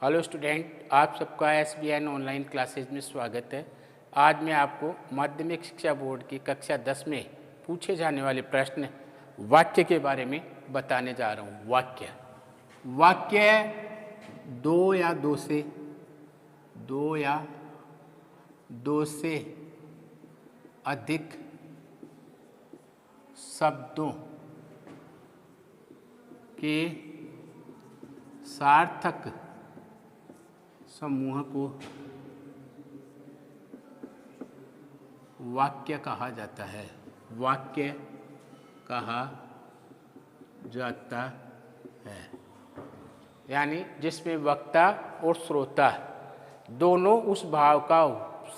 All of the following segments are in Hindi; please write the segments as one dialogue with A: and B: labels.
A: हेलो स्टूडेंट, आप सबका SBN ऑनलाइन क्लासेज में स्वागत है। आज मैं आपको माध्यमिक शिक्षा बोर्ड की कक्षा 10 में पूछे जाने वाले प्रश्न वाक्य के बारे में बताने जा रहा हूँ। वाक्य दो या दो से अधिक शब्दों के सार्थक समूह को वाक्य कहा जाता है। वाक्य कहा जाता है यानी जिसमें वक्ता और श्रोता दोनों उस भाव का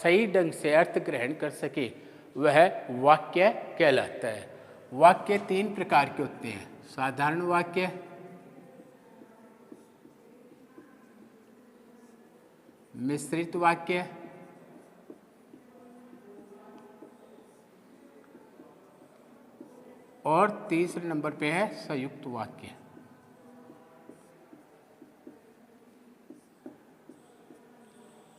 A: सही ढंग से अर्थ ग्रहण कर सके, वह वाक्य कहलाता है। वाक्य तीन प्रकार के होते हैं: साधारण वाक्य, मिश्रित वाक्य और तीसरे नंबर पे है संयुक्त वाक्य।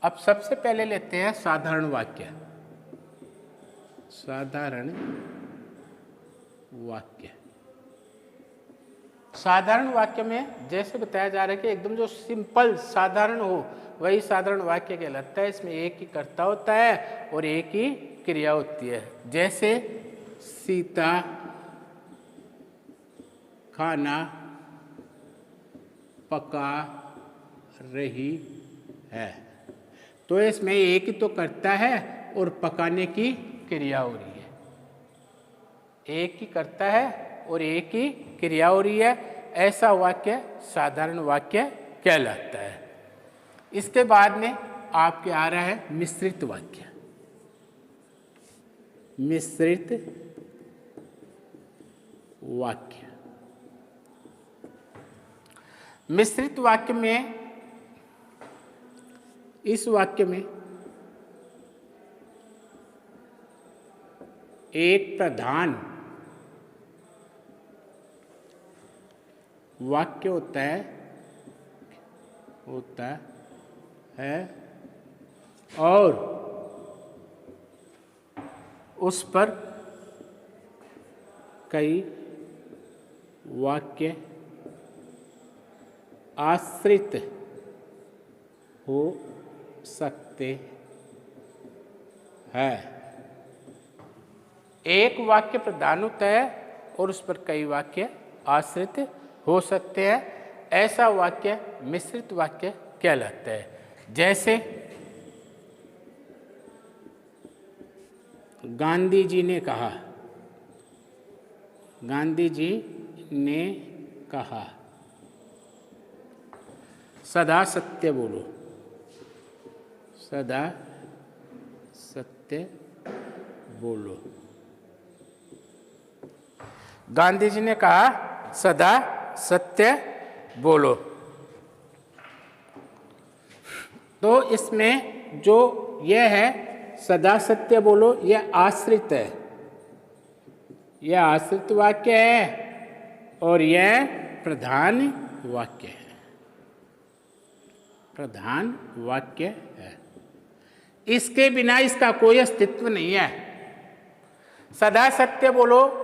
A: अब सबसे पहले लेते हैं साधारण वाक्य। साधारण वाक्य में जैसे बताया जा रहा है कि एकदम जो सिंपल साधारण हो वही साधारण वाक्य कहलाता है। इसमें एक ही कर्ता होता है और एक ही क्रिया होती है। जैसे सीता खाना पका रही है, तो इसमें एक ही तो कर्ता है और पकाने की क्रिया हो रही है। एक ही कर्ता है और एक ही क्रिया हो रही है। ऐसा वाक्य साधारण वाक्य कहलाता है। इसके बाद में आपके आ रहा है मिश्रित वाक्य। मिश्रित वाक्य में इस वाक्य में एक प्रधान वाक्य होता है और उस पर कई वाक्य आश्रित हो सकते हैं। एक वाक्य प्रधान होता है और उस पर कई वाक्य आश्रित हो सकते हैं। ऐसा वाक्य मिश्रित वाक्य कहलाता है। जैसे गांधी जी ने कहा सदा सत्य बोलो। सदा सत्य बोलो। गांधी जी ने कहा सदा सत्य बोलो। तो इसमें जो यह है सदा सत्य बोलो, यह आश्रित है। यह आश्रित वाक्य है और यह प्रधान वाक्य है। प्रधान वाक्य है। इसके बिना इसका कोई अस्तित्व नहीं है। सदा सत्य बोलो,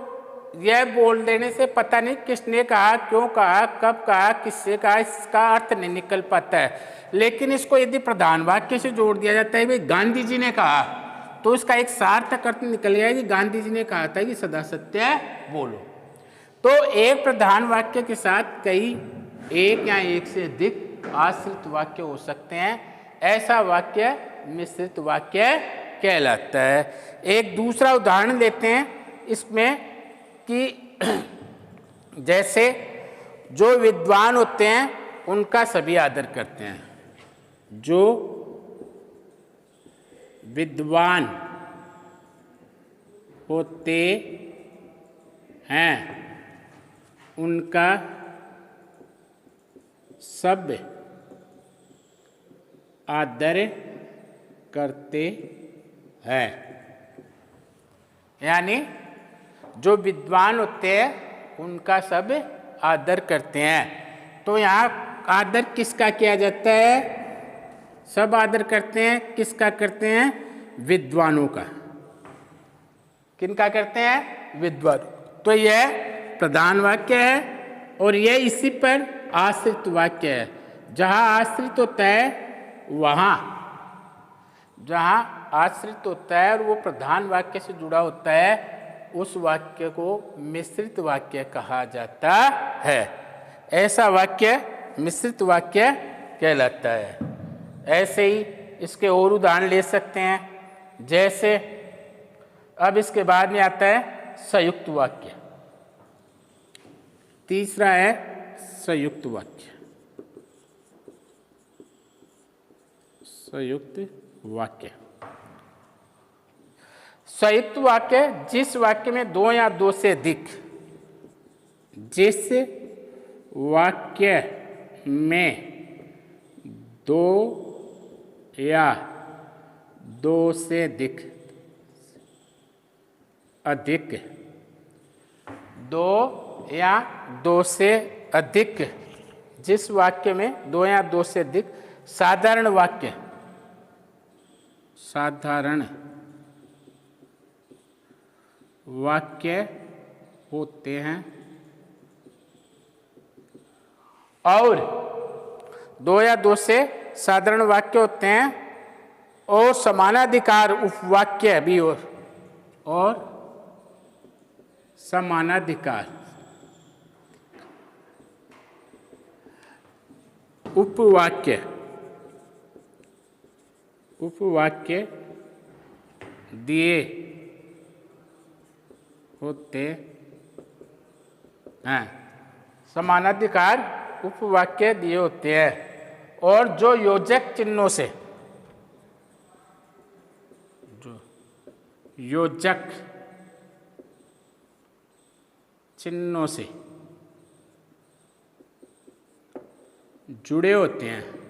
A: यह बोल देने से पता नहीं किसने कहा, क्यों कहा, कब कहा, किससे कहा, इसका अर्थ नहीं निकल पाता है। लेकिन इसको यदि प्रधान वाक्य से जोड़ दिया जाता है, भाई गांधी जी ने कहा, तो इसका एक सार्थक अर्थ निकल गया कि गांधी जी ने कहा था कि सदा सत्य बोलो। तो एक प्रधान वाक्य के साथ कई एक या एक से अधिक आश्रित वाक्य हो सकते हैं। ऐसा वाक्य मिश्रित वाक्य कहलाता है। एक दूसरा उदाहरण लेते हैं इसमें कि जैसे जो विद्वान होते हैं उनका सभी आदर करते हैं। जो विद्वान होते हैं उनका सब आदर करते हैं। यानी जो विद्वान होते हैं उनका सब आदर करते हैं। तो यहाँ आदर किसका किया जाता है? सब आदर करते हैं, किसका करते हैं? विद्वानों का। किनका करते हैं? विद्वान। तो यह प्रधान वाक्य है और यह इसी पर आश्रित वाक्य है। जहाँ आश्रित होता है वहाँ, जहाँ आश्रित होता है और वो प्रधान वाक्य से जुड़ा होता है, उस वाक्य को मिश्रित वाक्य कहा जाता है। ऐसा वाक्य मिश्रित वाक्य कहलाता है। ऐसे ही इसके और उदाहरण ले सकते हैं। जैसे अब इसके बाद में आता है संयुक्त वाक्य। तीसरा है संयुक्त वाक्य। संयुक्त वाक्य, संयुक्त वाक्य जिस वाक्य में दो या दो से अधिक, जिस वाक्य में दो या दो से अधिक, दो या दो से अधिक, जिस वाक्य में दो या दो से अधिक साधारण वाक्य, साधारण वाक्य होते हैं और दो या दो से साधारण वाक्य होते हैं और समानाधिकार उपवाक्य भी और समानाधिकार उपवाक्य, उपवाक्य दिए होते हैं। समानाधिकार उपवाक्य दिए होते हैं और जो योजक चिन्हों से, जो योजक चिन्हों से जुड़े होते हैं,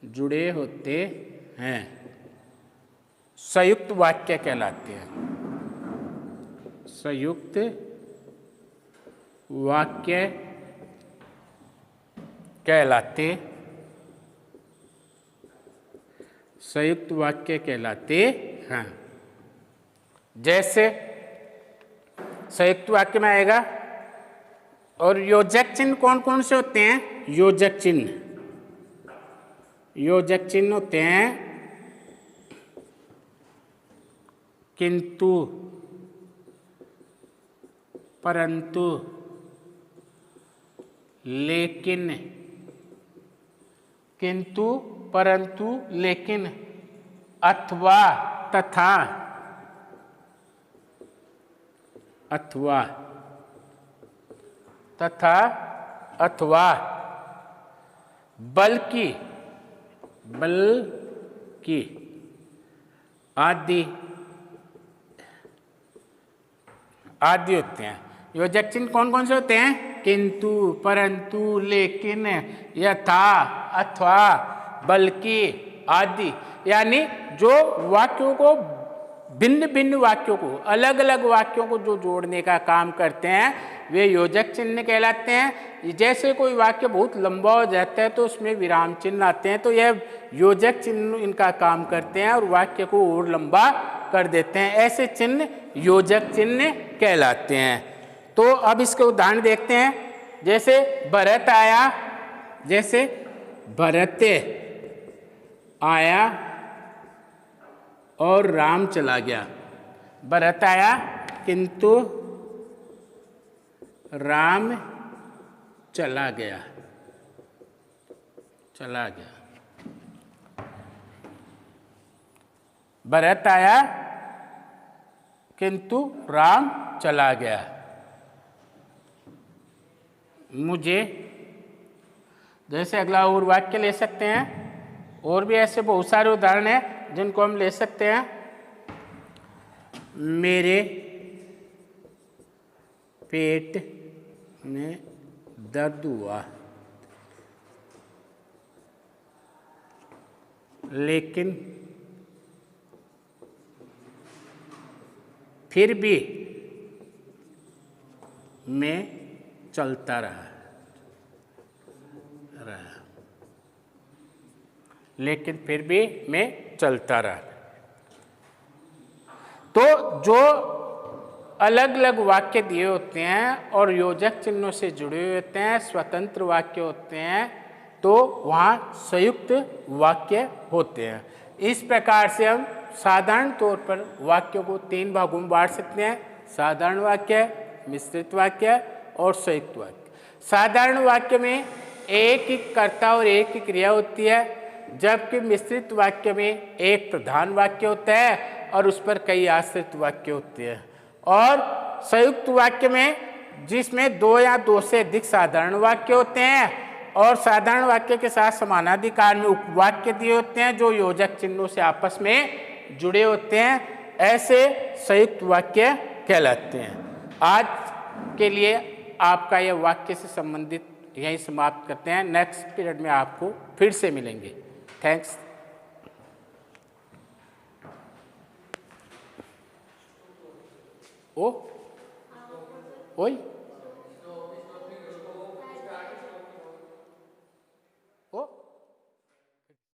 A: जुड़े होते हैं, संयुक्त वाक्य कहलाते हैं। संयुक्त वाक्य कहलाते, संयुक्त वाक्य कहलाते हैं। जैसे संयुक्त वाक्य में आएगा। और योजक चिन्ह कौन कौन से होते हैं? योजक चिन्ह, योजक चिन्ह होते हैं किंतु, परंतु, लेकिन, किंतु, परंतु, लेकिन, अथवा, तथा, अथवा, तथा, अथवा, बल्कि, बल्कि, आदि, आदि होते हैं। योजक चिन्ह कौन कौन से होते हैं? किंतु, परंतु, लेकिन, यथा, अथवा, बल्कि, आदि। यानी जो वाक्यों को, भिन्न भिन्न वाक्यों को, अलग अलग वाक्यों को जो जोड़ने का काम करते हैं वे योजक चिन्ह कहलाते हैं। जैसे कोई वाक्य बहुत लंबा हो जाता है तो उसमें विराम चिन्ह आते हैं, तो यह योजक चिन्ह इनका काम करते हैं और वाक्य को और लंबा कर देते हैं। ऐसे चिन्ह योजक चिन्ह कहलाते हैं। तो अब इसके उदाहरण देखते हैं। जैसे भरत आया, जैसे भरत आया और राम चला गया। भरत आया किंतु राम चला गया, चला गया। भरत आया किंतु राम चला गया। मुझे, जैसे अगला और वाक्य ले सकते हैं। और भी ऐसे बहुत सारे उदाहरण हैं जिनको हम ले सकते हैं। मेरे पेट में दर्द हुआ लेकिन फिर भी मैं चलता रहा। लेकिन फिर भी मैं चलता रहा। तो जो अलग अलग वाक्य दिए होते हैं और योजक चिन्हों से जुड़े हुए होते हैं, स्वतंत्र वाक्य होते हैं, तो वहाँ संयुक्त वाक्य होते हैं। इस प्रकार से हम साधारण तौर पर वाक्यों को 3 भागों में बांट सकते हैं: साधारण वाक्य, मिश्रित वाक्य और संयुक्त वाक्य। साधारण वाक्य में एक ही कर्ता और एक ही क्रिया होती है, जबकि मिश्रित वाक्य में एक प्रधान वाक्य होता है और उस पर कई आश्रित वाक्य होते हैं। और संयुक्त वाक्य में जिसमें 2 या 2 से अधिक साधारण वाक्य होते हैं और साधारण वाक्य के साथ समानाधिकार में उपवाक्य दिए होते हैं जो योजक चिन्हों से आपस में जुड़े होते हैं, ऐसे संयुक्त वाक्य कहलाते हैं। आज के लिए आपका यह वाक्य से संबंधित यहीं समाप्त करते हैं। नेक्स्ट पीरियड में आपको फिर से मिलेंगे। थैंक्स। ओ ओई